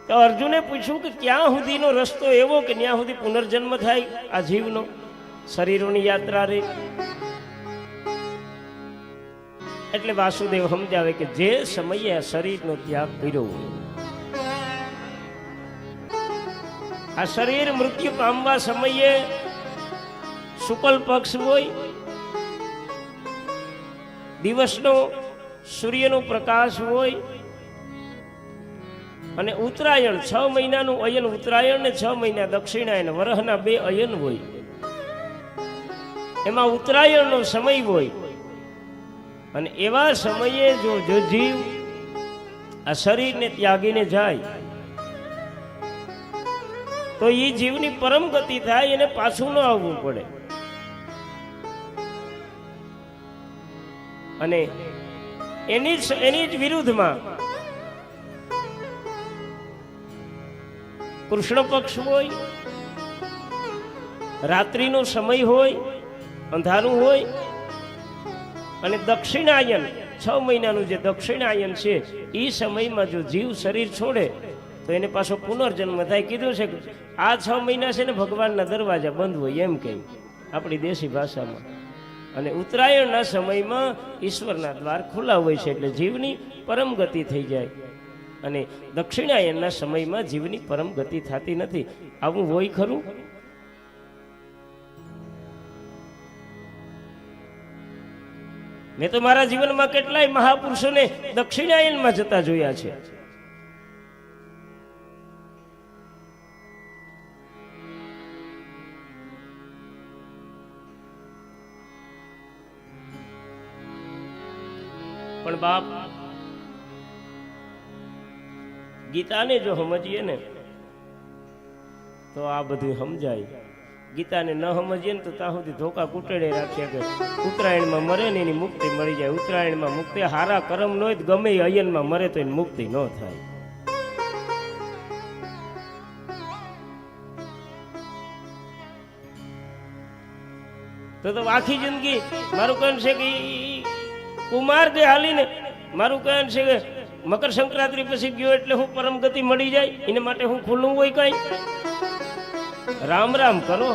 તો અર્જુને પૂછ્યું કે ક્યાં સુધીનો રસ્તો એવો કે ત્યાં સુધી પુનર્જન્મ થાય આ જીવનો, શરીરોની યાત્રા રે? એટલે વાસુદેવ સમજાવે કે જે સમયે આ શરીરનો ત્યાગ કર્યો હોય, આ શરીર મૃત્યુ પામવા સમયે શુક્લ પક્ષ હોય, દિવસનો સૂર્યનો પ્રકાશ હોય, અને ઉત્તરાયણ 6 મહિનાનું અયન ઉત્તરાયણ ને 6 મહિના દક્ષિણાયન વરહના 2 અયન હોય. એમાં ઉત્તરાયણનો સમય હોય, અને એવા સમયે જો જીવ આ શરીરને ત્યાગીને જાય તો એ જીવની પરમ ગતિ થાય, એને પાછું ન આવવું પડે. અને એની જ વિરુદ્ધમાં કૃષ્ણ પક્ષ હોય, રાત્રિનો સમય હોય, અંધારું હોય, અને દક્ષિણાયન 6 મહિનાનું જે દક્ષિણાયન છે એ સમયમાં જો જીવ શરીર છોડે તો એને પાછો પુનર્જન્મ થાય. કીધું છે કે આ 6 મહિના છે ને ભગવાનના દરવાજા બંધ હોય એમ કહે આપણી દેશી ભાષામાં, અને ઉત્તરાયણના સમયમાં ઈશ્વરના દ્વાર ખુલ્લા હોય છે, એટલે જીવની પરમ ગતિ થઈ જાય. અને દક્ષિણાયનના સમયમાં જીવની પરમ ગતિ થતી નથી. આવું હોય ખરું? મેં તો મારા જીવનમાં કેટલાય મહાપુરુષોને દક્ષિણાયનમાં જતા જોયા છે. પણ બાપ, ગીતાને જો સમજીએ ને તો આ બધું સમજાય. ગીતાને ન સમજીએ ને તો ત્યાં સુધી ધોકા કૂટડે રાખીએ કે ઉત્તરાયણમાં મરે ને એની મુક્તિ મળી જાય. ઉત્તરાયણમાં મુક્તિ હારા કરમ ન હોય, ગમે અયનમાં મરે તો એની મુક્તિ ન થાય. તો આખી જિંદગી મારું કહન છે કે કુમાર કે હાલીને મારું કહન છે કે મકર સંક્રાંતિ પછી ગયો એટલે હું પરમ ગતિ મળી જાય, એને માટે હું ખુલ્લું હોય કઈ? રામ રામ કરો.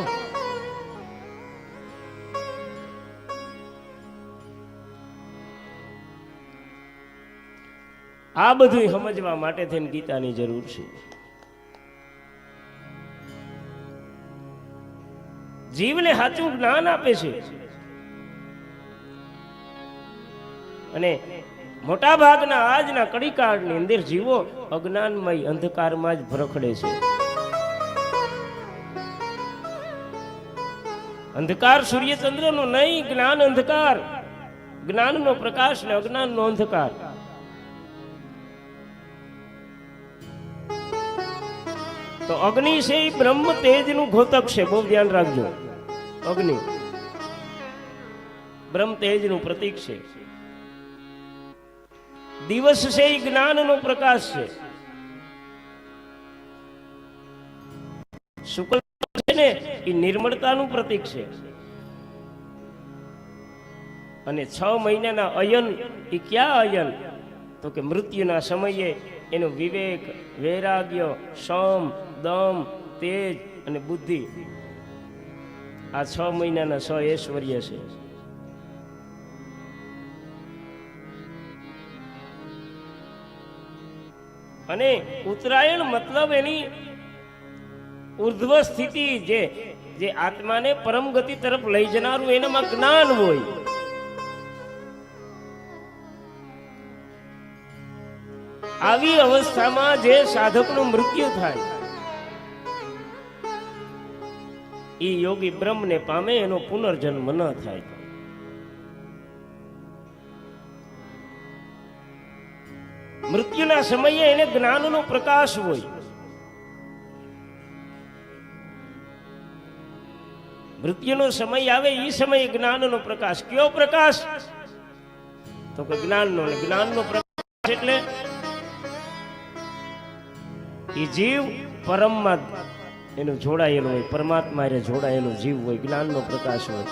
આ બધું સમજવા માટે થઈને ગીતાની જરૂર છે. જીવને સાચું જ્ઞાન આપે છે. અને મોટા ભાગના આજના કડીકાળની અંદર જીવો અજ્ઞાનમય અંધકારમાં જ ભરખડે છે. અંધકાર સૂર્યચંદ્રનો નહીં, જ્ઞાન અંધકાર, જ્ઞાનનો પ્રકાશ ને અજ્ઞાનનો અંધકાર. તો અગ્નિ છે એ બ્રહ્મ તેજનું ઘોતક છે, બહુ ધ્યાન રાખજો. અગ્નિ બ્રહ્મ તેજનું પ્રતીક છે. દિવસ છે એ જ્ઞાનનો પ્રકાશ છે. શુક્લ છે ને એ નિર્મળતાનું પ્રતીક છે. અને 6 મહિનાના અયન એ ક્યાં અયન? તો કે મૃત્યુના સમયે એનો વિવેક, વૈરાગ્ય, સમ, દમ, તેજ અને બુદ્ધિ, આ 6 મહિનાના 6 ઐશ્વર્ય છે. અને ઉત્તરાયણ મતલબ એની ઉર્ધ્વ સ્થિતિ, જે આત્માને પરમ ગતિ તરફ લઈ જનારું એનામાં જ્ઞાન હોય. આવી અવસ્થામાં જે સાધકનું મૃત્યુ થાય એ યોગી બ્રહ્મને પામે, એનો પુનર્જન્મ ન થાય. મૃત્યુના સમયે એને જ્ઞાનનો પ્રકાશ હોય. મૃત્યુનો સમય આવે એ સમયે જ્ઞાનનો પ્રકાશ. કયો પ્રકાશ? તો કે જ્ઞાનનો. જ્ઞાનનો પ્રકાશ એટલે એ જીવ પરમમાં એનું જોડાયેલો હોય, પરમાત્મા એ જોડાયેલો જીવ હોય, જ્ઞાનનો પ્રકાશ હોય.